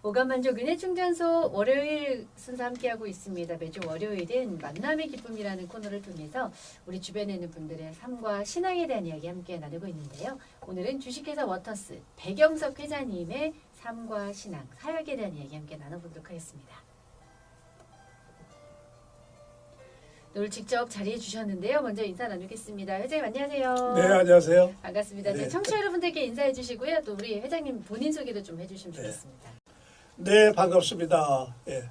오감만족 은혜충전소 월요일 순서 함께하고 있습니다. 매주 월요일은 만남의 기쁨이라는 코너를 통해서 우리 주변에 있는 분들의 삶과 신앙에 대한 이야기 함께 나누고 있는데요. 오늘은 주식회사 워터스 백영석 회장님의 삶과 신앙, 사역에 대한 이야기 함께 나눠보도록 하겠습니다. 오늘 직접 자리해 주셨는데요. 먼저 인사 나누겠습니다. 회장님 안녕하세요. 네, 안녕하세요. 반갑습니다. 네. 청취자 여러분들께 인사해 주시고요. 또 우리 회장님 본인 소개도 좀 해주시면 네. 좋겠습니다. 네, 반갑습니다. 예.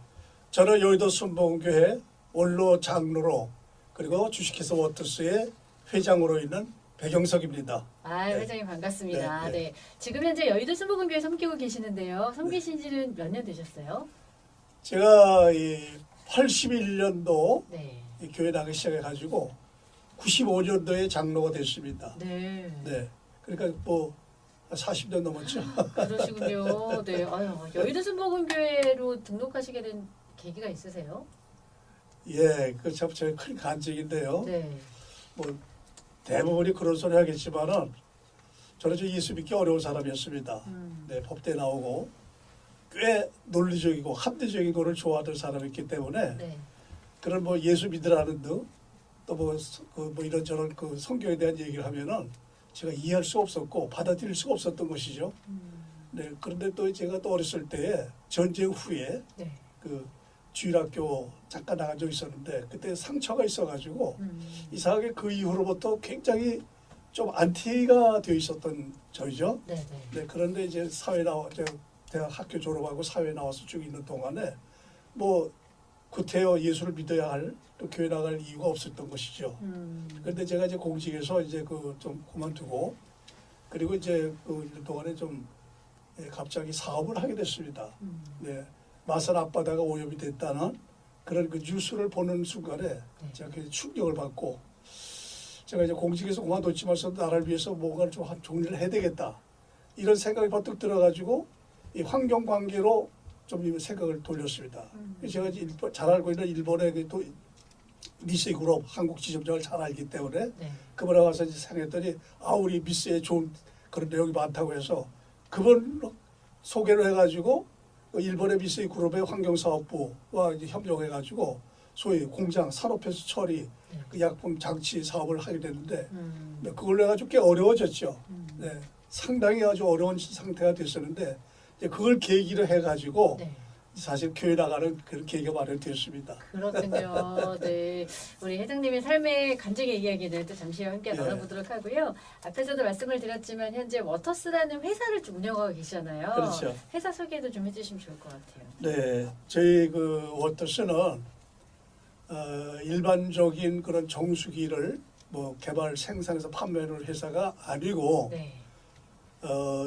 저는 여의도 순복음교회 원로 장로로 그리고 주식회사 워터스의 회장으로 있는 백영석입니다. 아, 네. 회장님 반갑습니다. 네, 네, 네. 지금 현재 여의도 순복음교회 섬기고 계시는데요. 섬기신 지는 몇 년 되셨어요? 제가 이 81년도 네. 이 교회 나가기 시작해가지고 95년도에 장로가 됐습니다. 네. 네. 그러니까 뭐 40년 넘었죠. 그러시군요. 네. 아유, 여의도 순복음교회로 등록하시게 된 계기가 있으세요? 예, 그 참 저희 큰 간증인데요. 네. 뭐 대부분이 그런 소리 하겠지만은 저는 좀 예수 믿기 어려운 사람이었습니다. 네, 법대 나오고 꽤 논리적이고 합리적인 거를 좋아하는 사람이었기 때문에 네. 그런 뭐 예수 믿으라는 등 또 뭐 이런저런 그 성경에 대한 얘기를 하면은 제가 이해할 수 없었고 받아들일 수가 없었던 것이죠. 네, 그런데 또 제가 또 어렸을 때에 전쟁 후에 네. 그 주일학교 잠깐 나간 적이 있었는데 그때 상처가 있어가지고 이상하게 그 이후로부터 굉장히 좀 안티가 되어 있었던 저이죠. 네. 네. 네, 그런데 이제 대학 학교 졸업하고 사회 나와서 쭉 있는 동안에 뭐 구태여 예수를 믿어야 할 또 교회 나갈 이유가 없었던 것이죠. 그런데 제가 이제 공직에서 이제 그 좀 그만두고 그리고 이제 그 동안에 좀 갑자기 사업을 하게 됐습니다. 네, 마산 앞바다가 오염이 됐다는 그런 그 뉴스를 보는 순간에 제가 굉장히 충격을 받고 제가 이제 공직에서 그만뒀지만서도 나라를 위해서 뭔가를 좀 정리를 해야 되겠다 이런 생각이 번뜩 들어가지고 이 환경 관계로 좀 생각을 돌렸습니다. 제가 이제 잘 알고 있는 일본의 또 미쓰이 그룹 한국 지점장을 잘 알기 때문에 네. 그분에 가서 이제 생각했더니 우리 미쓰이에 좋은 그런 내용이 많다고 해서 그분 소개를 해가지고 일본의 미쓰이 그룹의 환경사업부와 이제 협력해가지고 소위 공장 산업폐수 처리 그 약품 장치 사업을 하게 됐는데 그걸로 해가지고 꽤 어려워졌죠. 네, 상당히 아주 어려운 상태가 됐었는데 이제 그걸 계기로 해가지고 네. 사실 교회 나가는 그런 계기가 마련되었습니다. 그렇군요. 네, 우리 회장님의 삶의 간증의 이야기는 또 잠시 후에 함께 예. 나눠보도록 하고요. 앞에서도 말씀을 드렸지만 현재 워터스라는 회사를 좀 운영하고 계시잖아요. 그렇죠. 회사 소개도 좀 해주시면 좋을 것 같아요. 네, 저희 그 워터스는 일반적인 그런 정수기를 뭐 개발 생산해서 판매하는 회사가 아니고 네.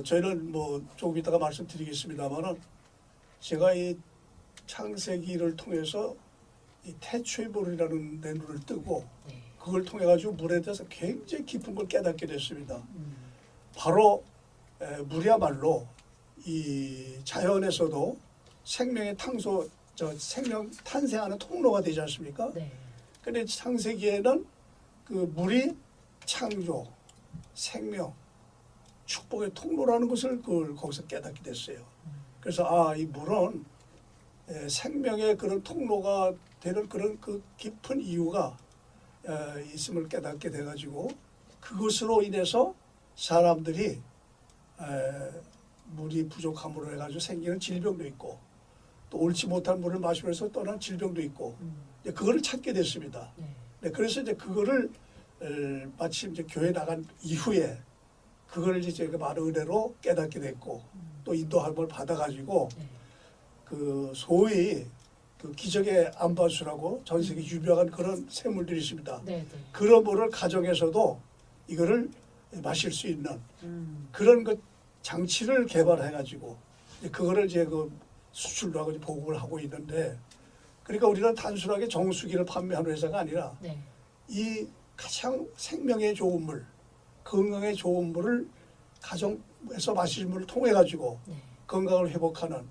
저희는 뭐 조금 이따가 말씀드리겠습니다만은 제가 이 창세기를 통해서 이 태초의물이라는 내 눈을 뜨고 네. 그걸 통해 가지고 물에 대해서 굉장히 깊은 걸 깨닫게 됐습니다. 바로 물이야말로 이 자연에서도 생명의 생명 탄생하는 통로가 되지 않습니까? 네. 근데 창세기에는 그 물이 창조, 생명, 축복의 통로라는 것을 그걸 거기서 깨닫게 됐어요. 그래서 이 물은 생명의 그런 통로가 되는 그런 그 깊은 이유가 있음을 깨닫게 돼가지고 그것으로 인해서 사람들이 물이 부족함으로 해가지고 생기는 질병도 있고 또 옳지 못한 물을 마시면서 떠난 질병도 있고 그거를 찾게 됐습니다. 네. 네, 그래서 이제 그거를 마침 이제 교회 나간 이후에 그걸 이제 제가 많은 은혜로 깨닫게 됐고 또 인도함을 받아가지고 네. 그 소위 그 기적의 안바수라고 전 세계 유명한 그런 샘물들이 있습니다. 네. 네. 그런 물을 가정에서도 이거를 마실 수 있는 그런 그 장치를 개발해가지고 그거를 이제 그 수출도 하고 보급을 하고 있는데 그러니까 우리는 단순하게 정수기를 판매하는 회사가 아니라 네. 이 가장 생명에 좋은 물, 건강에 좋은 물을 가정에서 마실 물을 통해 가지고 네. 건강을 회복하는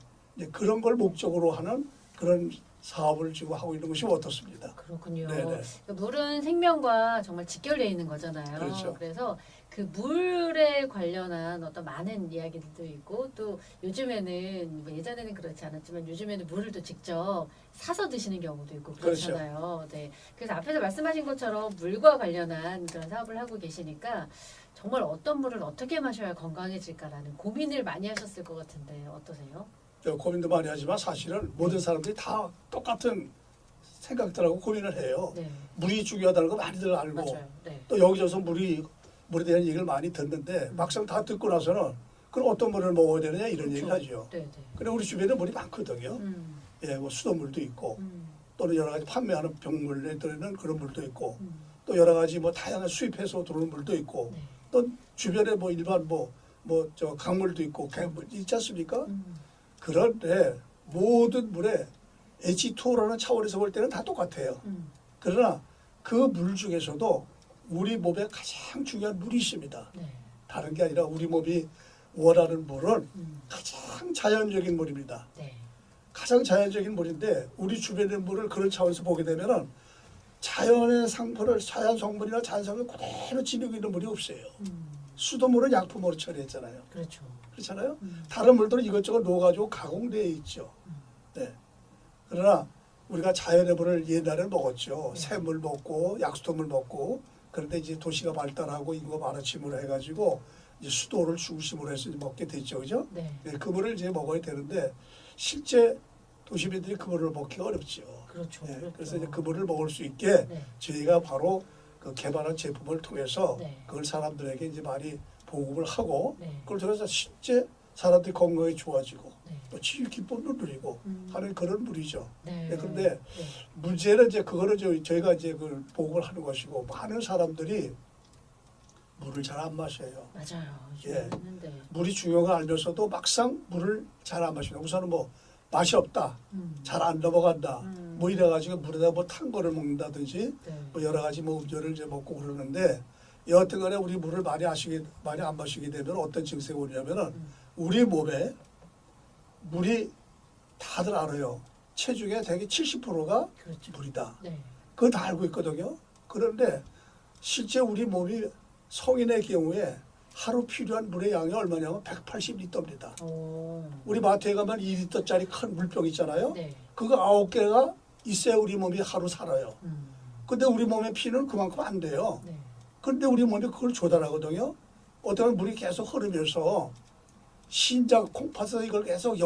그런 걸 목적으로 하는 그런 사업을 지금 하고 있는 것이 어떻습니다. 그렇군요. 네네. 물은 생명과 정말 직결되어 있는 거잖아요. 그렇죠. 그래서 그 물에 관련한 어떤 많은 이야기들도 있고 또 요즘에는 뭐 예전에는 그렇지 않았지만 요즘에는 물을 또 직접 사서 드시는 경우도 있고 그렇잖아요. 네. 그래서 앞에서 말씀하신 것처럼 물과 관련한 그런 사업을 하고 계시니까 정말 어떤 물을 어떻게 마셔야 건강해질까라는 고민을 많이 하셨을 것 같은데 어떠세요? 고민도 많이 하지만 사실은 모든 사람들이 다 똑같은 생각들하고 고민을 해요. 네. 물이 중요하다는 거 많이들 알고 맞아요. 네. 또 여기저기서 물에 대한 얘기를 많이 듣는데 막상 다 듣고 나서는 그럼 어떤 물을 먹어야 되느냐 이런 그렇죠. 얘기를 하죠. 네, 네. 근데 우리 주변에 물이 많거든요. 음. 예, 뭐 수돗물도 있고 음. 또는 여러 가지 판매하는 병물에 들어있는 그런 물도 있고 음. 또 여러 가지 뭐 다양한 수입해서 들어오는 물도 있고 네. 또 주변에 뭐 일반 저 강물도 있고 물 있지 않습니까? 그런데 모든 물에 H2O라는 차원에서 볼 때는 다 똑같아요. 그러나 그 물 중에서도 우리 몸에 가장 중요한 물이 있습니다. 네. 다른 게 아니라 우리 몸이 원하는 물은 음. 가장 자연적인 물입니다. 네. 가장 자연적인 물인데 우리 주변의 물을 그런 차원에서 보게 되면은 자연의 상품을 자연 성분이나 자연 성분을 그대로 지니고 있는 물이 없어요. 수돗물은 약품으로 처리했잖아요. 그렇죠. 그렇잖아요. 다른 물들은 이것저것 녹아가지고 가공되어 있죠. 네. 그러나 우리가 자연의 물을 옛날에 먹었죠. 새물 먹고 약수돗물 먹고 그런데 이제 도시가 발달하고 인구가 많아짐으로 해가지고 이제 수도를 중심으로 해서 먹게 됐죠, 그죠? 네. 네, 그 물을 이제 먹어야 되는데 실제 도시민들이 그 물을 먹기가 어렵죠. 그렇죠. 네, 그렇죠. 그래서 이제 그 물을 먹을 수 있게 네. 저희가 바로 그 개발한 제품을 통해서 네. 그걸 사람들에게 이제 많이 보급을 하고 네. 그걸 통해서 실제 사람들이 건강이 좋아지고 네. 또 치유 기쁨도 누리고 하는 그런 물이죠. 네. 네, 그런데 네. 문제는 이제 그거를 저희가 이제 그 보급을 하는 것이고 많은 사람들이 물을 잘 안 마셔요. 맞아요. 예. 했는데. 물이 중요한 걸 알면서도 막상 물을 잘 안 마시고 우선은 뭐 맛이 없다, 잘 안 넘어간다, 뭐 이래가지고 물에다 뭐 탄 거를 먹는다든지 네. 뭐 여러 가지 뭐 음료를 이제 먹고 그러는데 여하튼간에 우리 물을 많이 안 마시게 되면 어떤 증세가 오냐면은 우리 몸에 물이 다들 알아요. 체중의 대개 70%가 그렇죠. 물이다. 네. 그걸 다 알고 있거든요. 그런데 실제 우리 몸이 성인의 경우에 하루 필요한 물의 양이 얼마냐면 180리터입니다. 오. 우리 마트에 가면 2리터짜리 큰 물병 있잖아요. 네. 그거 9개가 있어야 우리 몸이 하루 살아요. 음. 근데 우리 몸의 피는 그만큼 안 돼요. 네. 그런데 우리 몸이 그걸 조달하거든요. 어떤 물이 계속 흐르면서 신장 콩팥에서 이걸 계속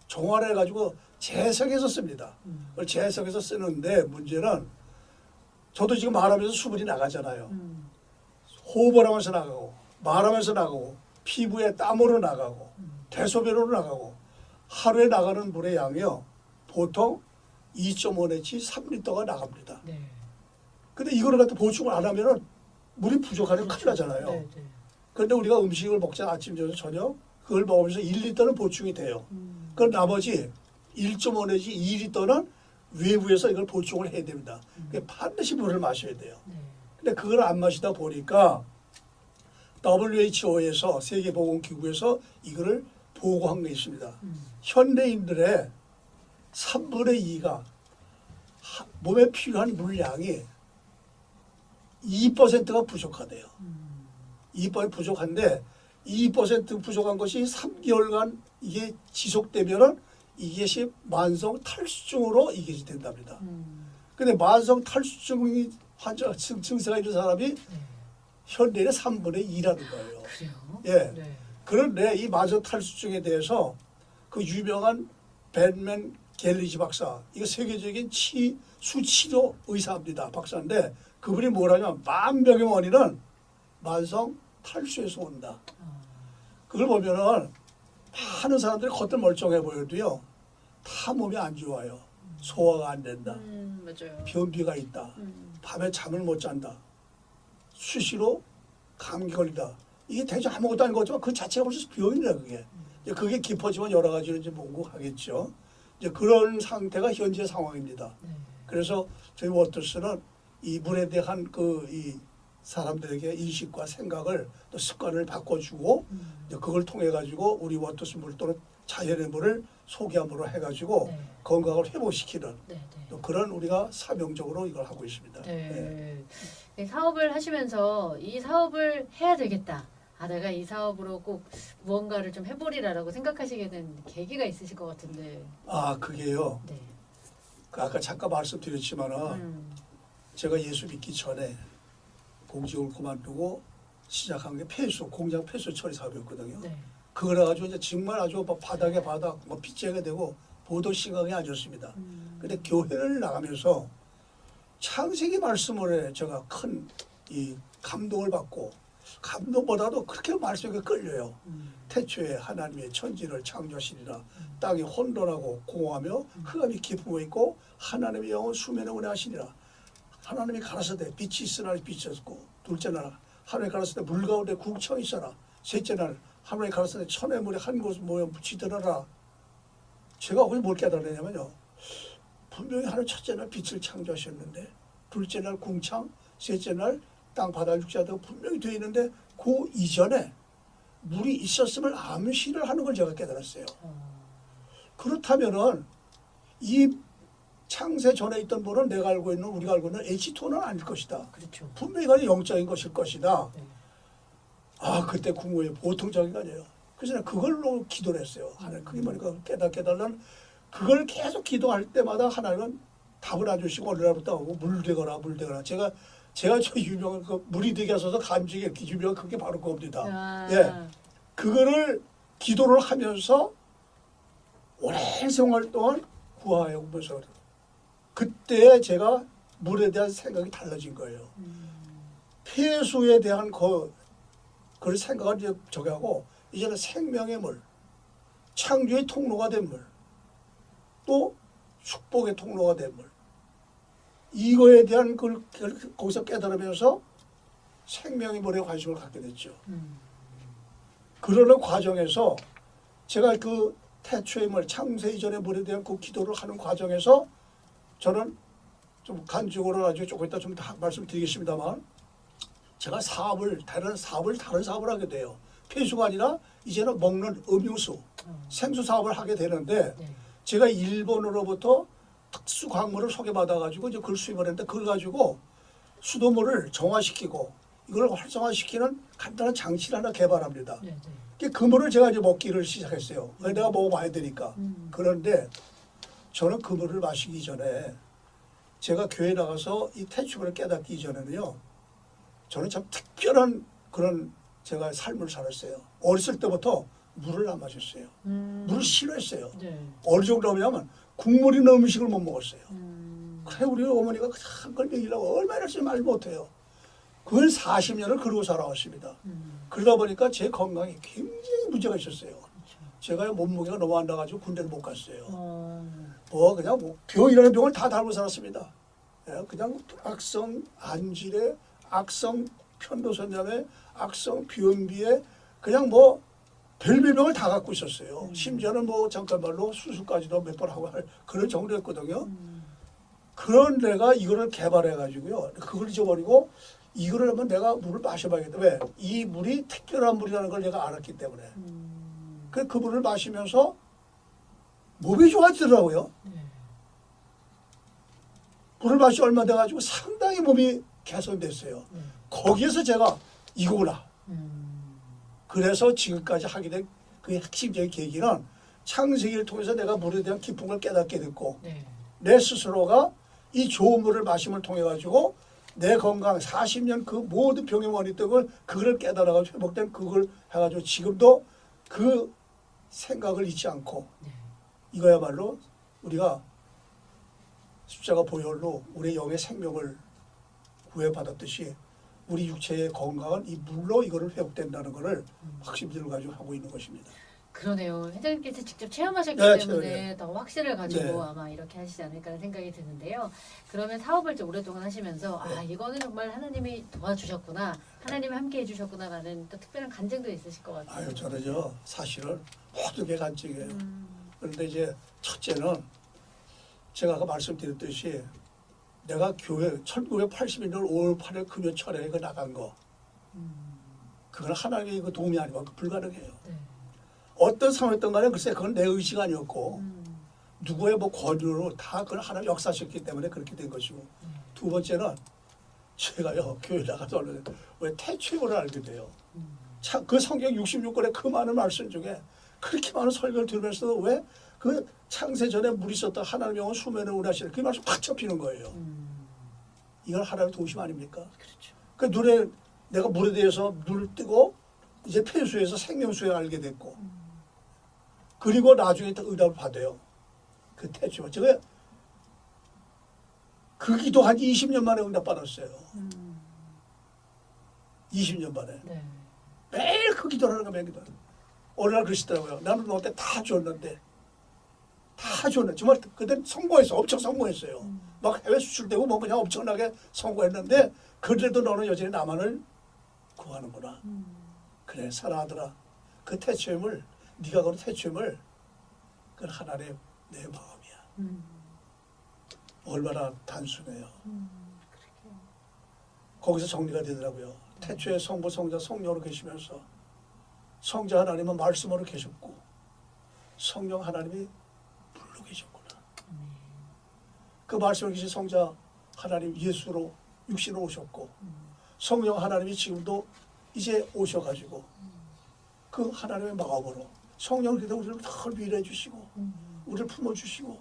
정화를 해가지고 재석해서 씁니다. 그걸 재석해서 쓰는데 문제는 저도 지금 말하면서 수분이 나가잖아요. 호흡을 하면서 나가고 말하면서 나가고 피부에 땀으로 나가고 대소변으로 나가고 하루에 나가는 물의 양이요. 보통 2.5내지 3리터가 나갑니다. 네. 근데 이거를 갖다 보충을 안 하면은 물이 부족하면 그렇죠. 큰일 나잖아요. 네, 네. 그런데 우리가 음식을 먹자 아침, 저녁 그걸 먹으면서 1리터는 보충이 돼요. 그럼 나머지 1.5 내지 2리터는 외부에서 이걸 보충을 해야 됩니다. 그러니까 반드시 물을 마셔야 돼요. 네. 근데 그걸 안 마시다 보니까 WHO에서 세계보건기구에서 이거를 보고한 게 있습니다. 현대인들의 3분의 2가 몸에 필요한 물량이 2%가 부족하대요. 2% 부족한데 2% 부족한 것이 3개월간 이게 지속되면은 이것이 만성 탈수증으로 이게 된답니다. 근데 만성 탈수증이 환자 증세가 있는 사람이 현대인의 3분의 2라는 거예요. 그래요? 예. 네. 그런데 이 만성 탈수증에 대해서 그 유명한 벤맨 갤리지 박사, 이거 세계적인 수치료 의사입니다. 박사인데 그분이 뭐라냐면 만병의 원인은 만성 탈수에서 온다. 그걸 보면은 많은 사람들이 겉들 멀쩡해 보여도요, 다 몸이 안 좋아요. 소화가 안 된다. 맞아요. 변비가 있다. 밤에 잠을 못 잔다. 수시로 감기 걸리다. 이게 대체 아무것도 아닌 거지만 그 자체가 벌써 병이라 그게. 이제 그게 깊어지면 여러 가지로 이제 뭔고하겠죠. 이제 그런 상태가 현재 상황입니다. 네. 그래서 저희 워터스는 이 물에 대한 이 사람들에게 인식과 생각을 또 습관을 바꿔주고 이제 그걸 통해 가지고 우리 워터스 물 또는 자연의 물을 소기함으로 해가지고 네. 건강을 회복시키는 네, 네. 또 그런 우리가 사명적으로 이걸 하고 있습니다. 네. 사업을 하시면서 이 사업을 해야 되겠다. 아, 내가 이 사업으로 꼭 무언가를 좀 해보리라라고 생각하시게 된 계기가 있으실 것 같은데. 아, 그게요. 네. 그 아까 잠깐 말씀드렸지만은 제가 예수 믿기 전에 공직을 그만두고 시작한 게 공장 폐수 처리 사업이었거든요. 네. 그걸 가지고 이제 정말 아주 바닥에 바닥 빚쟁이가 되고 보도 시각이 아니었습니다. 근데 교회를 나가면서 창세기 말씀을 해 제가 큰 이 감동을 받고 감동보다도 그렇게 말씀에 끌려요. 태초에 하나님의 천지를 창조하시리라. 땅이 혼돈하고 공허하며 흑암이 깊음에 있고 하나님의 영은 수면에 운행하시니라. 하나님이 가라사대 빛이 있으나 빛이 없고 둘째 날 하나님이 가라사대 물 가운데 궁창이 있어라. 셋째 날 하나님이 가라사대 천의 물에 한 곳 모여 붙이더라. 제가 거기 뭘 깨달았냐면요. 분명히 하나님 첫째 날 빛을 창조하셨는데 둘째 날 궁창, 셋째 날 땅, 바다, 육지하다가 분명히 되어 있는데 그 이전에 물이 있었음을 암시를 하는 걸 제가 깨달았어요. 그렇다면은 이 창세 전에 있던 분은 내가 알고 있는 우리가 알고 있는 H2는 아닐 것이다. 그렇죠. 분명히 그건 영적인 것일 것이다. 네. 아 그때 궁금해요. 보통적인 거 아니에요. 그래서 내가 그걸로 기도를 했어요. 하나님 그게 뭐니까 깨달는 그걸 계속 기도할 때마다 하나님은 답을 안 주시고 어느 날부터 하고 물되거나 제가 저 유명한 그 물이 되게 하셔서 감지기 이렇게 유명한 그게 바로 그겁니다. 아. 예, 그거를 기도를 하면서 오랜 생활 동안 구하여 보면서 그때 제가 물에 대한 생각이 달라진 거예요. 폐수에 대한 그런 생각을 이제 저기 하고 이제는 생명의 물, 창조의 통로가 된 물, 또 축복의 통로가 된 물. 이거에 대한 걸 거기서 깨달으면서 생명의 물에 관심을 갖게 됐죠. 그러는 과정에서 제가 그 태초의 물, 창세 이전의 물에 대한 그 기도를 하는 과정에서 저는 좀 간증으로 나중에 조금 이따 좀 말씀드리겠습니다만 제가 다른 사업을 하게 돼요. 폐수가 아니라 이제는 먹는 음료수, 생수 사업을 하게 되는데 네. 제가 일본으로부터 특수 광물을 소개받아가지고 이제 그걸 수입을 했는데 그걸 가지고 수돗물을 정화시키고 이걸 활성화시키는 간단한 장치를 하나 개발합니다. 네, 네. 그 물을 제가 이제 먹기를 시작했어요. 내가 먹어봐야 되니까. 그런데 저는 그 물을 마시기 전에 제가 교회 나가서 이 태초를 깨닫기 전에는요. 저는 참 특별한 그런 제가 삶을 살았어요. 어렸을 때부터 물을 안 마셨어요. 물을 싫어했어요. 네. 어느 정도냐면 국물 있는 음식을 못 먹었어요. 그래 우리 어머니가 그걸 먹이려고 얼마나 열심히 말 못해요. 그걸 40년을 그러고 살아왔습니다. 그러다 보니까 제 건강에 굉장히 문제가 있었어요. 제가 몸무게가 너무 안 나가지고 군대를 못 갔어요. 그냥 병이라는 병을 다 달고 살았습니다. 그냥 악성 안질에, 악성 편도선염에, 악성 비염비에 그냥 별별 병을 다 갖고 있었어요. 심지어는 잠깐말로 수술까지도 몇 번 하고 할 그런 정도였거든요. 그런 내가 이거를 개발해가지고요. 그걸 잊어버리고 이거를 하면 내가 물을 마셔봐야겠다. 왜? 이 물이 특별한 물이라는 걸 내가 알았기 때문에. 그 물을 마시면서 몸이 좋아지더라고요. 물을 마시 얼마 돼가지고 상당히 몸이 개선됐어요. 거기에서 제가 이거구나. 그래서 지금까지 하게 된 그 핵심적인 계기는 창세기를 통해서 내가 물에 대한 깊음을 깨닫게 됐고 네. 내 스스로가 이 좋은 물을 마심을 통해 가지고 내 건강 40년 그 모든 병의 원인 등을 그걸 깨달아가지고 회복된 그걸 해가지고 지금도 그 생각을 잊지 않고 이거야말로 우리가 십자가 보혈로 우리 영의 생명을 구해받았듯이 우리 육체의 건강은 이 물로 이거를 회복된다는 것을 확신을 가지고 하고 있는 것입니다. 그러네요. 회장님께서 직접 체험하셨기 네, 때문에 더 확신을 가지고 네. 아마 이렇게 하시지 않을까 하는 생각이 드는데요. 그러면 사업을 좀 오랫동안 하시면서 이거는 정말 하나님이 도와주셨구나, 하나님이 함께 해주셨구나라는 또 특별한 간증도 있으실 것 같아요. 아유 저는요 사실은 모든 게 간증이에요. 그런데 이제 첫째는 제가 아까 말씀드렸듯이 내가 교회 1981년 5월 8일 금요 철에 나간 거 그건 하나님의 도움이 아니면 불가능해요. 네. 어떤 상황이었던 간에 글쎄 그건 내 의지가 아니었고 누구의 뭐 권유로 다 그걸 하나님 역사하셨기 때문에 그렇게 된 것이고 두 번째는 제가요 교회 나가서 왜 태초를 알게 돼요. 참 그 성경 66권의 그 많은 말씀 중에 그렇게 많은 설교를 들으면서도 왜 그 창세 전에 물이 있었다 하나님의 영은 수면에 운하시는 그 말씀 확 접히는 거예요. 이건 하나님의 도우심 아닙니까? 그렇죠. 그 눈에 내가 물에 대해서 눈을 뜨고 이제 폐수에서 생명수에 알게 됐고 그리고 나중에 또 응답을 받아요. 그 태초. 제가 그 기도 한 20년 만에 응답 받았어요. 20년 만에. 네. 매일 그 기도를 하는 거 매일 기도. 어느 날 그러시더라고요. 나는 너한테 다 줬는데 정말 그때 성공했어. 엄청 성공했어요. 막 해외 수출되고 뭐 그냥 엄청나게 성공했는데 그래도 너는 여전히 나만을 구하는구나. 그래 사랑하더라. 그 태초임을 네가 그런 태초임을 그건 하나님 내 마음이야. 얼마나 단순해요. 거기서 정리가 되더라고요. 태초에 성부, 성자, 성령으로 계시면서 성자 하나님은 말씀으로 계셨고 성령 하나님이 불로 계셨구나. 그 말씀으로 계신 성자 하나님 예수로 육신으로 오셨고 성령 하나님이 지금도 이제 오셔가지고 그 하나님의 마음으로 성령을 그대로 우리를 다 위로해 주시고 우리를 품어주시고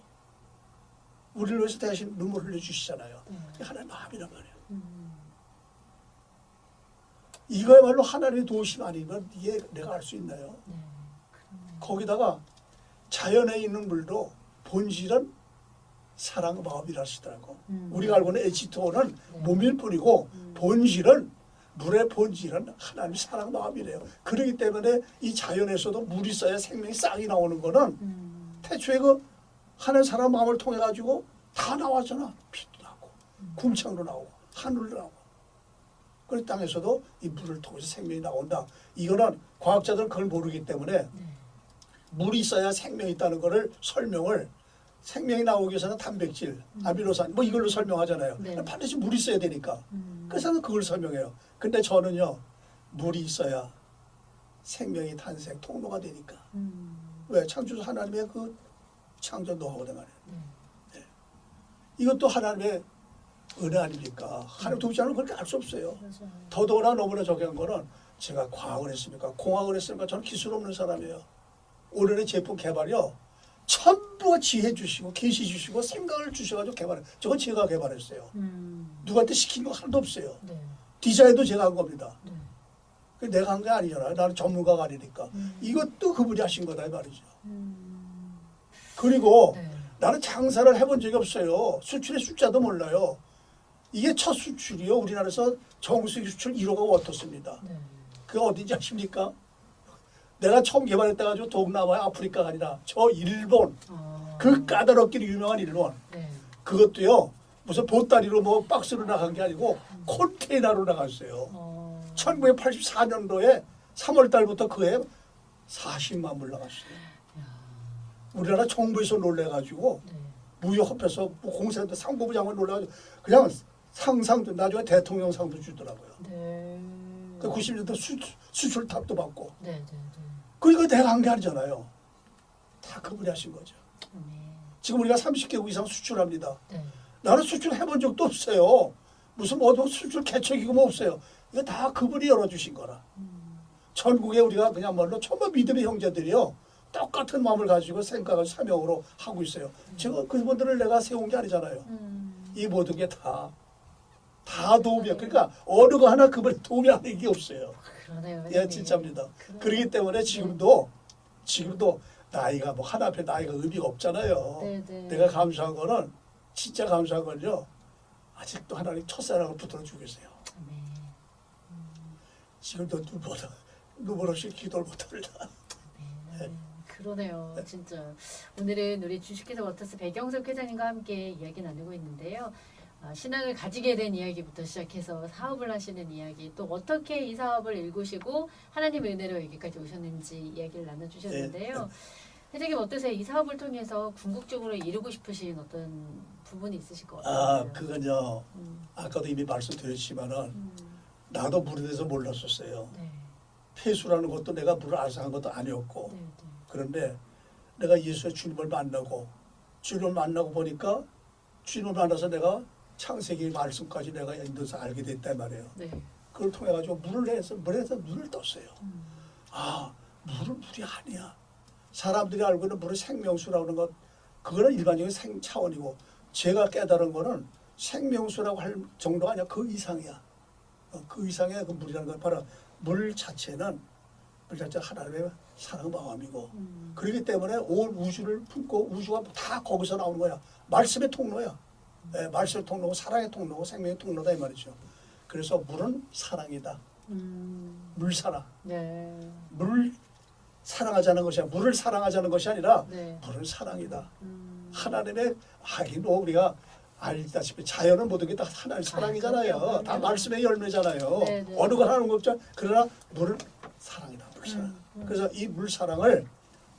우리를 위해서 대신 눈물 흘려주시잖아요. 그게 하나님의 마음이란 말이에요. 이거야말로 하나님의 도우심 아니면 이게 내가 알 수 있나요? 거기다가 자연에 있는 물도 본질은 사랑 마음이라 하시더라고. 우리가 알고 있는 H2O는 몸일 뿐이고 본질은 물의 본질은 하나님 사랑 마음이래요. 그렇기 때문에 이 자연에서도 물이 있어야 생명이 싹이 나오는 거는 태초에 그 하나님 사랑 마음을 통해 가지고 다 나왔잖아. 빛도 나고 궁창도 나오고 하늘도 나오고. 그 땅에서도 이 물을 통해서 생명이 나온다. 이거는 과학자들은 그걸 모르기 때문에 물이 있어야 생명이 있다는 거를 설명을 생명이 나오기 위해서는 단백질, 아미노산 뭐 이걸로 설명하잖아요. 네. 반드시 물이 있어야 되니까. 그래서 그걸 설명해요. 근데 저는요. 물이 있어야 생명이 탄생 통로가 되니까. 왜? 창조주 하나님의 그 창조 노하우란 말이에요. 네. 이것도 하나님의 은혜 아닙니까? 하나님 도우지 않으면 그렇게 알 수 없어요. 맞아요. 더더구나 너무나 저기한 거는 제가 과학을 했습니까? 공학을 했습니까? 저는 기술 없는 사람이에요. 올해의 제품 개발이요. 전부 지혜 주시고 계시 주시고 생각을 주셔가지고 개발해. 저건 제가 개발했어요. 누구한테 시킨 거 하나도 없어요. 네. 디자인도 제가 한 겁니다. 네. 그 내가 한 게 아니잖아요. 나는 전문가가 아니니까. 이것도 그분이 하신 거다 이 말이죠. 그리고 네. 나는 장사를 해본 적이 없어요. 수출의 숫자도 몰라요. 이게 첫 수출이요. 우리나라에서 정수기 수출 1호가 워터스입니다. 네. 그게 어딘지 아십니까? 내가 처음 개발했다 가지고 동남아 아프리카가 아니라 저 일본 그 까다롭기로 유명한 일본 네. 그것도요 무슨 보따리로 뭐 박스로 나간 게 아니고 컨테이너로 나갔어요. 1984년도에 3월 달부터 그해 40만 불 나갔어요. 우리나라 정부에서 놀래가지고 네. 무역협회에서 뭐 공사한테 상부부 장관 놀래가지고 그냥 상상도 나중에 대통령 상도 주더라고요. 네. 그 90년대 수출탑도 받고. 네. 네. 그거 내가 한 게 아니잖아요. 다 그분이 하신 거죠. 네. 지금 우리가 30개국 이상 수출합니다. 네. 나는 수출해본 적도 없어요. 무슨 뭐 수출 개척이고 뭐 없어요. 이거 다 그분이 열어주신 거라. 전국에 우리가 그냥 말로 전부 믿음의 형제들이요. 똑같은 마음을 가지고 생각을 사명으로 하고 있어요. 제가 그분들을 내가 세운 게 아니잖아요. 이 모든 게 다 도움이야. 그러니까 어느 거 하나 그분이 도움이 안 되는 게 없어요. 그러네요. 예, 진짜입니다. 그렇기 때문에 지금도 나이가 뭐 하나 앞에 나이가 의미가 없잖아요. 네, 네. 내가 감사한 거는 진짜 감사한 건요. 아직도 하나님 첫사랑을 붙들어주고 계세요. 네. 지금도 눈물 없이 기도를 못합니다. 네. 그러네요. 진짜 오늘은 우리 주식회사 워터스 배경석 회장님과 함께 이야기 나누고 있는데요. 신앙을 가지게 된 이야기부터 시작해서 사업을 하시는 이야기, 또 어떻게 이 사업을 일구시고 하나님의 은혜로 여기까지 오셨는지 이야기를 나눠주셨는데요. 회장님 어떠세요? 이 사업을 통해서 궁극적으로 이루고 싶으신 어떤 부분이 있으실 것 같아요? 그건요. 아까도 이미 말씀드렸지만은 나도 물에 대해서 몰랐었어요. 네. 폐수라는 것도 내가 물을 알아서 한 것도 아니었고 네, 네. 그런데 내가 예수의 주님을 만나고 보니까 주님을 만나서 내가 창세기 말씀까지 내가 인도에서 알게 됐단 말이에요. 네. 그걸 통해 가지고 물에서 눈을 떴어요. 아, 물은 물이 아니야. 사람들이 알고 있는 물은 생명수라고 하는 것, 그거는 일반적인 생 차원이고, 제가 깨달은 거는 생명수라고 할 정도가 아니야. 그 이상이야. 그 이상의 그 물이라는 건 바로 물 자체는 하나님의 사랑 마음이고, 그렇기 때문에 온 우주를 품고 우주가 다 거기서 나오는 거야. 말씀의 통로야. 네, 말씀의 통로고 사랑의 통로고 생명의 통로다 이 말이죠. 그래서 물은 사랑이다. 물사랑. 네. 물 사랑하자는 것이 아니라, 물을 사랑하자는 것이 아니라 네. 물은 사랑이다. 하나님의 하긴 우리가 알다시피 자연은 모든 게 다 하나님의 사랑이잖아요. 그럼요. 다 말씀의 열매잖아요. 네, 네. 어느 걸 하는 거 없죠. 그러나 물은 사랑이다. 물사랑. 그래서 이 물사랑을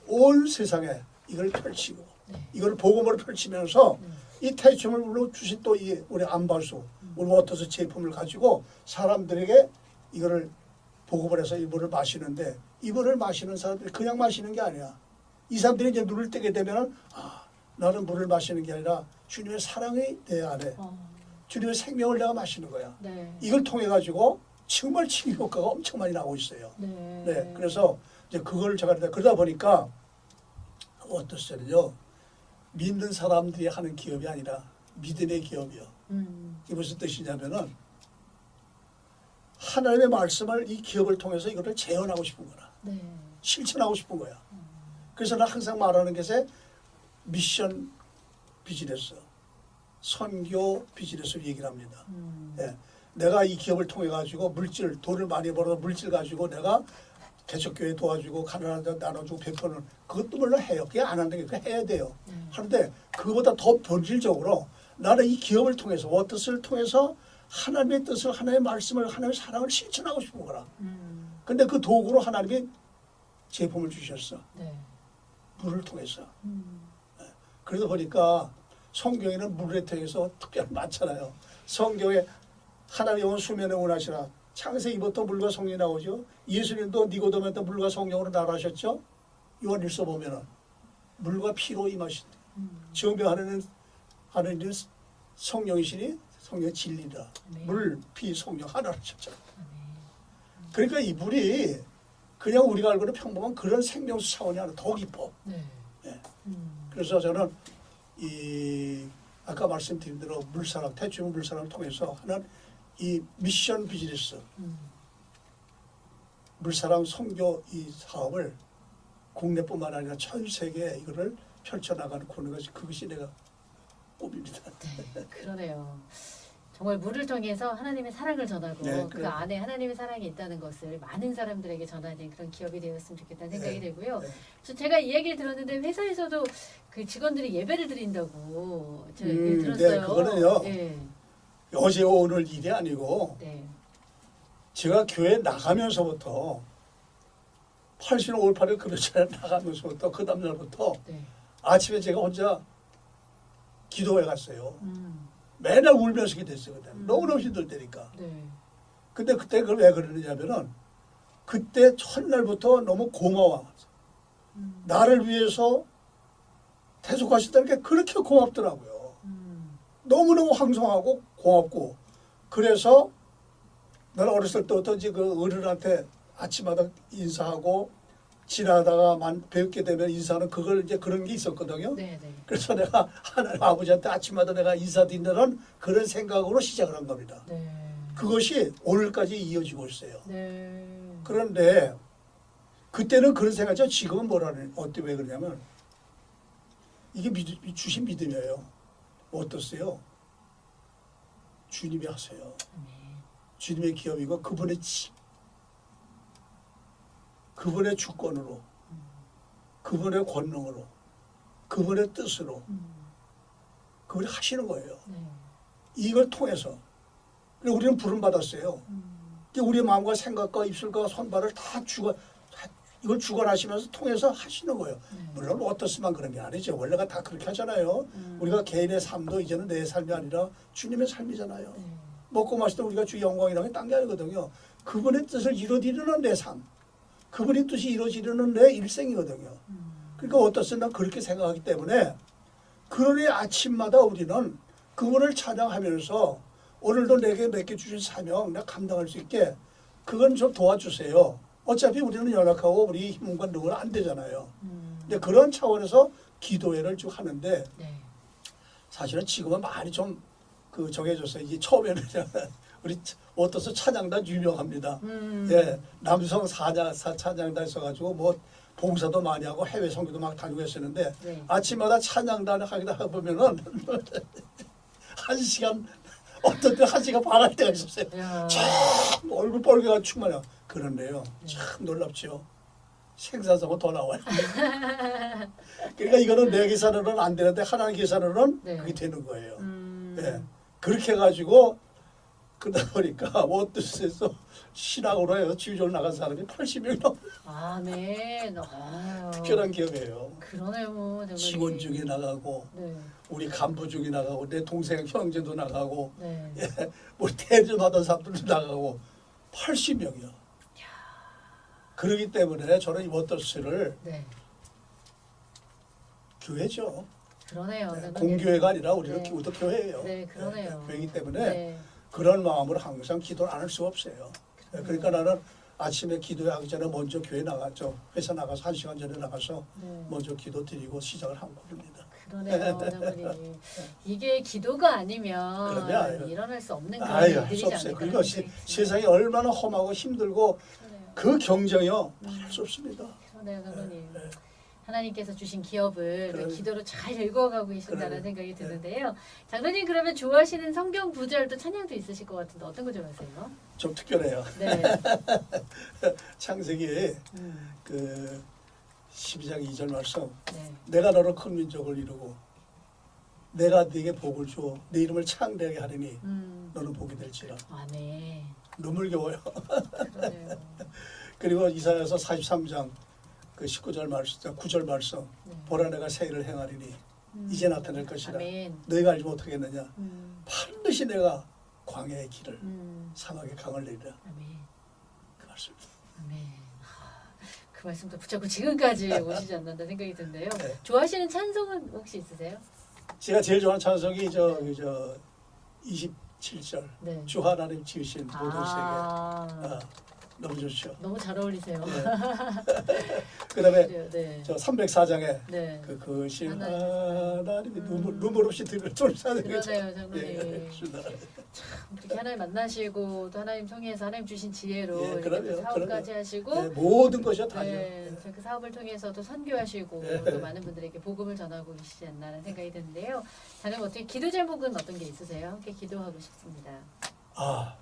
온 세상에 이걸 펼치고 이걸 복음으로 펼치면서 이 태초물로 주신 또 이 우리 안바수, 우리 워터스 제품을 가지고 사람들에게 이거를 보급을 해서 이 물을 마시는데, 이 물을 마시는 사람들이 그냥 마시는 게 아니야. 이 사람들이 이제 눈을 뜨게 되면은, 아, 나는 물을 마시는 게 아니라 주님의 사랑이 내 안에, 주님의 생명을 내가 마시는 거야. 네. 이걸 통해 가지고 정말 치유 효과가 엄청 많이 나오고 있어요. 네. 네, 그래서 이제 그걸 제가 그러다 보니까 어떠세요? 믿는 사람들이 하는 기업이 아니라 믿음의 기업이요. 이게 무슨 뜻이냐면은 하나님의 말씀을 이 기업을 통해서 이거를 재현하고 싶은 거라. 네. 실천하고 싶은 거야. 그래서 나 항상 말하는 것에 미션 비즈니스, 선교 비즈니스를 얘기를 합니다. 네. 내가 이 기업을 통해 가지고 돈을 많이 벌어서 물질 가지고 내가 개척교회 도와주고 가난한 나눠주고 베푸는 그것도 물론 해요. 그게 안 하는 게 그거 해야 돼요. 하는데 그거보다 더 본질적으로 나는 이 기업을 통해서 워터스를 통해서 하나님의 뜻을, 하나님의 말씀을, 하나님의 사랑을 실천하고 싶은 거라. 근데 그 도구로 하나님이 제품을 주셨어. 네. 물을 통해서. 그러다 보니까 성경에는 물에 통해서 특별히 많잖아요. 성경에 하나님의 영은 수면에 원하시라. 창세기부터 물과 성령이 나오죠. 예수님도 니고데모한테 물과 성령으로 나라하셨죠. 요한일서 보면은 물과 피로 임하신대. 정병하는 하나님은 성령이시니 성령의 진리다. 네. 물, 피, 성령 하나로 하셨죠. 그러니까 이 물이 그냥 우리가 알고 있는 평범한 그런 생명수 차원이 아니라 더 깊어. 네. 네. 그래서 저는 이 아까 말씀드린 대로 물사랑, 태초의 물사랑을 통해서 하는 이 미션 비즈니스, 물사랑 선교 이 사업을 국내뿐만 아니라 전 세계에 이거를 펼쳐나가는 그것이 내가 꿈입니다. 네, 그러네요. 정말 물을 통해서 하나님의 사랑을 전하고 네, 그 안에 하나님의 사랑이 있다는 것을 많은 사람들에게 전하는 그런 기업이 되었으면 좋겠다는 생각이 들고요. 네. 제가 이야기를 들었는데 회사에서도 그 직원들이 예배를 드린다고 제가 얘기를 들었어요. 네, 그거는요. 네. 어제 오늘 일이 아니고 네. 제가 교회 나가면서부터 80년 5월 8일 그렇잖아요. 나가면서부터 그 다음날부터 네. 아침에 제가 혼자 기도회 갔어요. 맨날 울면서 기도했어요. 그때. 너무너무 힘들 때니까. 네. 근데 그때 그걸 왜 그러느냐면은 그때 첫날부터 너무 고마워. 나를 위해서 대속하셨다는 게 그렇게 고맙더라고요. 너무너무 황송하고 고맙고. 그래서 나는 어렸을 때부터 이제 그 어른한테 아침마다 인사하고 지나다가 뵙게 되면 인사하는 그걸 이제 그런 게 있었거든요. 네, 네. 그래서 내가 하나님 아버지한테 아침마다 내가 인사드린다는 그런 생각으로 시작을 한 겁니다. 네. 그것이 오늘까지 이어지고 있어요. 네. 그런데 그때는 그런 생각이죠. 지금은 어때 왜 그러냐면 이게 주신 믿음이에요. 어떻어요? 주님이 하세요. 주님의 기업이고 그분의 주권으로, 그분의 권능으로, 그분의 뜻으로 그분이 하시는 거예요. 네. 이걸 통해서 그리고 우리는 부름 받았어요. 우리의 마음과 생각과 입술과 손발을 이걸 주관하시면서 통해서 하시는 거예요. 물론 워터스만 그런 게 아니죠. 원래가 다 그렇게 하잖아요. 우리가 개인의 삶도 이제는 내 삶이 아니라 주님의 삶이잖아요. 먹고 마시다 우리가 주 영광이라는 게 딴 게 아니거든요. 그분의 뜻을 이루어드리는 내 삶. 그분이 뜻이 이루어지려는 내 일생이거든요. 그러니까 어떻든 난 그렇게 생각하기 때문에 그러니 아침마다 우리는 그분을 찬양하면서 오늘도 내게 맡겨주신 사명 내가 감당할 수 있게 그건 좀 도와주세요. 어차피 우리는 연약하고 우리 힘과 능은 안 되잖아요. 근데 그런 차원에서 기도회를 쭉 하는데 네. 사실은 지금은 많이 좀 그 정해졌어요. 이게 처음에는 우리 어떠서 찬양단 유명합니다. 예, 남성 찬양단 있어가지고 뭐 봉사도 많이 하고 해외 선교도 막 다니고 했었는데 네. 아침마다 찬양단 하기다 보면은 1시간 어떤 때 1시간 반 할 때가 있었어요. 야. 참 얼굴 빨개가 충만해요. 그런데요, 참 놀랍죠. 생산성은 더 나와요. 그러니까 이거는 내 계산으로는 안 되는데 하나님 계산으로는 네. 그게 되는 거예요. 예, 그렇게 해가지고 그러다 보니까 워드스에서 신학으로 해서 지휘적으로 나간 사람이 80명이 넘어요. 아멘. 아유. 특별한 기업이에요. 그러네요. 장로님. 직원 중에 나가고 네. 우리 간부 중에 나가고 내 동생 형제도 나가고 네. 예, 우리 대접 받은 사람들도 나가고 80명이요. 그러기 때문에 저는 이 워터스를 네. 교회죠. 그러네요. 네, 장로님. 공교회가 아니라 우리는 네. 기독 교회예요. 네, 그러네요. 교회이기 때문에 네. 그런 마음으로 항상 기도를 안 할 수가 없어요. 그러니까 나는 아침에 기도하기 전에 먼저 교회 나갔죠. 회사 나가서 1시간 전에 나가서 네. 먼저 기도 드리고 시작을 하고 그럽니다. 그러네요, 장로님. 이게 기도가 아니면 그러면 일어날 수 없는 그런 아유, 할 수 일들이지 없어요. 않을까. 그리고 세상이 얼마나 험하고 힘들고 그러네요. 그 경쟁이요. 할 수 없습니다. 그러네요, 장로님. 네. 하나님께서 주신 기업을 그러네. 기도로 잘 읽어가고 계신다는 그러네. 생각이 드는데요. 장로님 그러면 좋아하시는 성경 구절도 찬양도 있으실 것 같은데 어떤 구절 아세요? 좀 특별해요. 네. 창세기 음, 그 12장 2절 말씀. 네. 내가 너를 큰 민족을 이루고 내가 네게 복을 줘 내 이름을 창대하게 하리니 너는 복이 될지라. 아멘. 눈물겨워요. 그러네요. 그리고 이사야서 43장 그 19절 말씀, 9절 말씀. 네. 보라 내가 새 일을 행하리니 이제 나타날 것이라. 아멘. 너희가 알지 못하겠느냐. 음, 반드시 내가 광야의 길을 음, 사막의 강을 내리라. 아멘. 그 말씀입니다. 아멘. 그 말씀도 붙잡고 지금까지 오시지 않는다 생각이 드는데요. 네. 좋아하시는 찬송은 혹시 있으세요? 제가 제일 좋아하는 찬송이 저 27절. 네. 주 하나님 지으신 모든 세계. 아, 너무 좋죠. 너무 잘 어울리세요. 그다음에 그래요, 네. 저 304장에 네. 그것이 하나님. 하나님이 눈물 없이 들을 쫄사는 그러네요, 장로님. 주나. 이렇게 하나님 만나시고 또 하나님 통해서 하나님 주신 지혜로 예, 이렇게 그럼요, 또 사업까지 그럼요. 하시고 네, 모든 것이 다죠. 네, 그 사업을 통해서 또 선교하시고 예. 또 많은 분들에게 복음을 전하고 계시지 않나라는 생각이 드는데요. 자는 어떻게 기도 제목은 어떤 게 있으세요? 함께 기도하고 싶습니다. 아,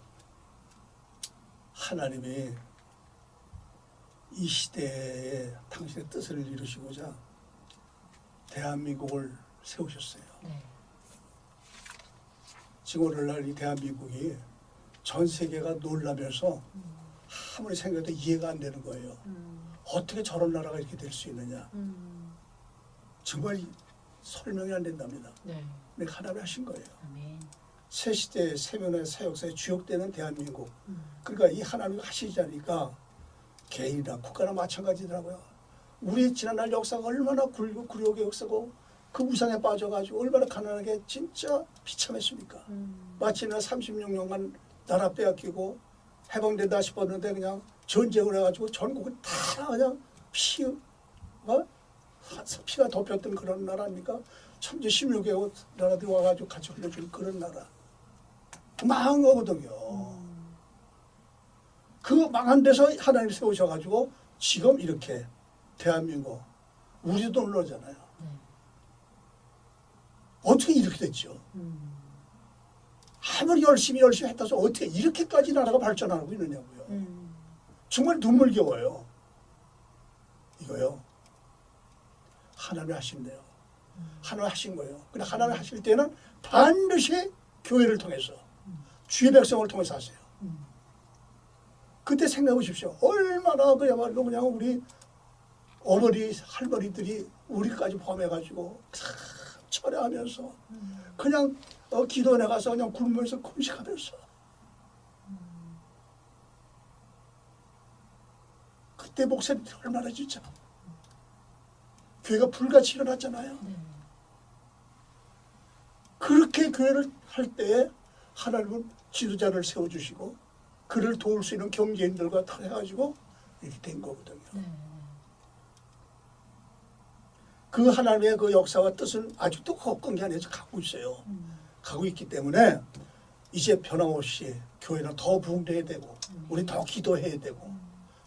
하나님이 이 시대에 당신의 뜻을 이루시고자 대한민국을 세우셨어요. 네. 지금 오늘날 이 대한민국이 전 세계가 놀라면서 아무리 생각해도 이해가 안 되는 거예요. 어떻게 저런 나라가 이렇게 될 수 있느냐. 정말 설명이 안 된답니다. 네. 근데 하나님이 하신 거예요. 아멘. 새 시대, 새 면의 새 역사에 주역되는 대한민국. 그러니까 이 하나님이 하시지 않으니까 개인이나 국가나 마찬가지더라고요. 우리 지난날 역사가 얼마나 굴욕의 역사고 그 우상에 빠져가지고 얼마나 가난하게 진짜 비참했습니까? 마침내 36년간 나라 빼앗기고 해방된다 싶었는데 그냥 전쟁을 해가지고 전국을 다 그냥 피가 덮였던 그런 나라입니까? 천지 16개국 나라들이 와가지고 같이 흘려주는 그런 나라. 망한 거거든요. 그 망한 데서 하나님 세우셔가지고 지금 이렇게 대한민국 우리도 놀라잖아요. 네. 어떻게 이렇게 됐죠? 아무리 열심히 했다 해서 어떻게 이렇게까지 나라가 발전하고 있느냐고요. 정말 눈물겨워요. 이거요. 하나님이 하신대요. 하나님 하신 거예요. 근데 하나님 하실 때는 반드시 교회를 통해서 주의 백성을 통해서 하세요. 그때 생각해 보십시오. 얼마나 그야말로 그냥 우리 어머니 할머니들이 우리까지 포함해가지고 철회하면서 그냥 기도원에 가서 그냥 굶으면서 금식하면서 그때 내 목사님 얼마나 진짜 교회가 불같이 일어났잖아요. 네. 그렇게 교회를 할 때 하나님은 지도자를 세워주시고 그를 도울 수 있는 경제인들과 해가지고 이렇게 된 거거든요. 네. 그 하나님의 그 역사와 뜻은 아직도 헛건기 안에서 가고 있어요. 가고 있기 때문에 이제 변함없이 교회는 더 부흥돼야 되고 우리 더 기도해야 되고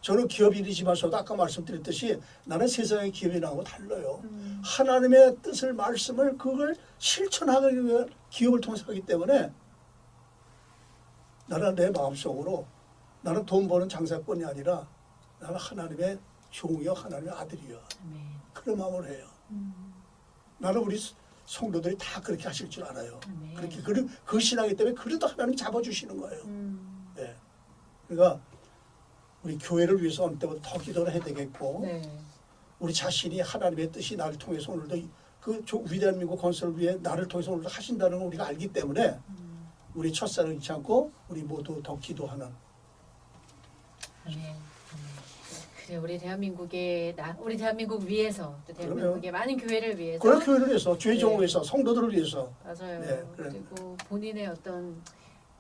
저는 기업인이지만서도 아까 말씀드렸듯이 나는 세상의 기업인하고 달라요. 하나님의 뜻을 말씀을 그걸 실천하기 위한 기업을 통해서 하기 때문에 나는 내 마음속으로 나는 돈 버는 장사꾼이 아니라 나는 하나님의 종이요 하나님의 아들이요. 아멘. 그런 마음을 해요. 나는 우리 성도들이 다 그렇게 하실 줄 알아요. 아멘. 그렇게 그 신앙이기 때문에 그래도 하나님 잡아주시는 거예요. 네. 그러니까 우리 교회를 위해서 어느 때보다 더 기도를 해야 되겠고 네. 우리 자신이 하나님의 뜻이 나를 통해서 오늘도 그 위대한 민국 건설을 위해 나를 통해서 오늘도 하신다는 걸 우리가 알기 때문에 우리 첫사랑 잊지 않고 우리 모두 더 기도하는. 아멘. 그래 우리 대한민국의 우리 대한민국 위해서 또 대한민국의 많은 교회를 위해서 그런 교회를 위해서 죄종을 네. 위해서 성도들을 위해서 맞아요. 네, 그래. 그리고 본인의 어떤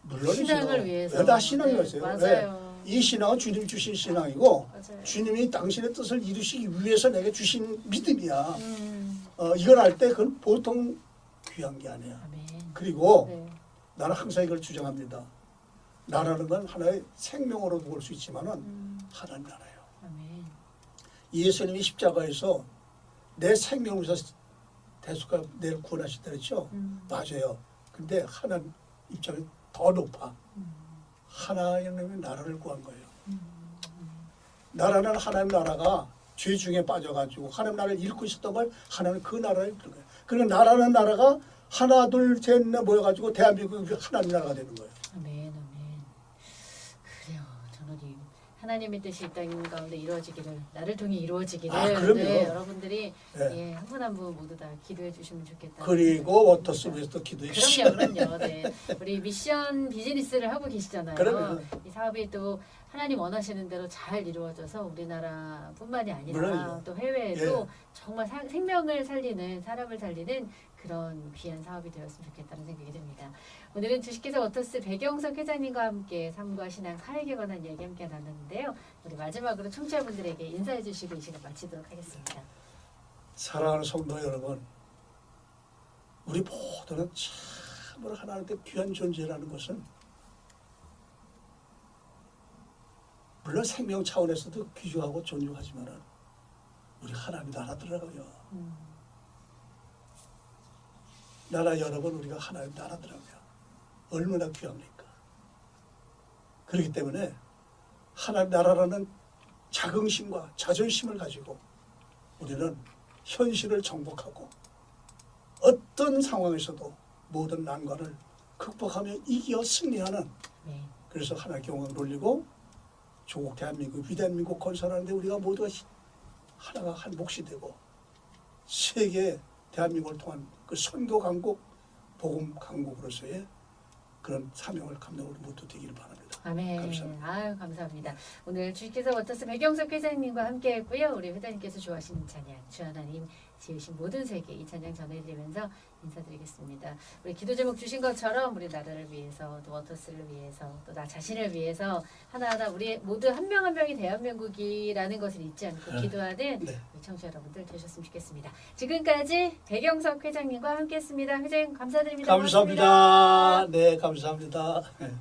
물론이죠. 신앙을 위해서 다 신앙이었어요. 네, 맞아요. 이 신앙은 주님 주신 신앙이고 맞아요. 주님이 당신의 뜻을 이루시기 위해서 내게 주신 믿음이야. 이걸 알 때 그건 보통 귀한 게 아니야. 아멘. 그리고 네. 나는 항상 이걸 주장합니다. 나라는 건 하나의 생명으로도 볼 수 있지만은 하나님 나라예요. 아멘. 예수님이 십자가에서 내 생명을 위해서 대속가 내를 구원하시다 그랬죠. 맞아요. 근데 하나님 입장이 더 높아. 하나님의 나라를 구한 거예요. 나라는 하나님 나라가 죄 중에 빠져가지고 하나님 나라를 잃고 있었던 걸 하나님 그 나라를 이끌 거예요. 그러니까 나라는 나라가 하나 둘 셋 넷 모여가지고 대한민국이 하나님 나라가 되는 거예요. 아멘. 아멘. 그래요. 전우님 하나님의 뜻이 이 땅 가운데 이루어지기를 나를 통해 이루어지기를 그럼요. 네, 여러분들이 네. 예, 한 분 한 분 모두 다 기도해 주시면 좋겠다. 그리고 워터스를 위해서 기도해 주시고. 그럼요. 네. 우리 미션 비즈니스를 하고 계시잖아요. 그럼요. 이 사업이 또 하나님 원하시는 대로 잘 이루어져서 우리나라뿐만이 아니라 물론이죠. 또 해외에도 예. 정말 생명을 살리는 사람을 살리는 그런 귀한 사업이 되었으면 좋겠다는 생각이 듭니다. 오늘은 주식회사 워터스 배경석 회장님과 함께 삶과 신앙, 사역에 관한 이야기 함께 나눴는데요. 우리 마지막으로 청취자분들에게 인사해 주시고 이 시간 마치도록 하겠습니다. 사랑하는 성도 여러분, 우리 모두는 참으로 하나님께 귀한 존재라는 것은 물론 생명 차원에서도 귀중하고 존중하지만은 우리 하나님 나라더라고요. 나라 여러분 우리가 하나님 나라더라고요. 얼마나 귀합니까? 그렇기 때문에 하나님 나라라는 자긍심과 자존심을 가지고 우리는 현실을 정복하고 어떤 상황에서도 모든 난관을 극복하며 이겨 승리하는 네. 그래서 하나님께 영광 돌리고 조국 대한민국 위대한 민국 건설하는데 우리가 모두가 하나가 한 몫이 되고 세계 대한민국을 통한 그 선교 강국 복음 강국으로서의 그런 사명을 감당으로 모두 되기를 바랍니다. 아멘. 감사합니다. 아유, 감사합니다. 오늘 주식회사 워터스 배경석 회장님과 함께했고요. 우리 회장님께서 좋아하시는 찬양, 주 하나님 지으신 모든 세계 이 찬양 전해드리면서 인사드리겠습니다. 우리 기도 제목 주신 것처럼 우리 나라를 위해서 또 워터스를 위해서 또 나 자신을 위해서 하나하나 우리 모두 한 명 한 명이 대한민국이라는 것을 잊지 않고 기도하는 네. 우리 청취자 여러분들 되셨으면 좋겠습니다. 지금까지 배경석 회장님과 함께했습니다. 회장님 감사드립니다. 감사합니다. 네, 감사합니다. 네.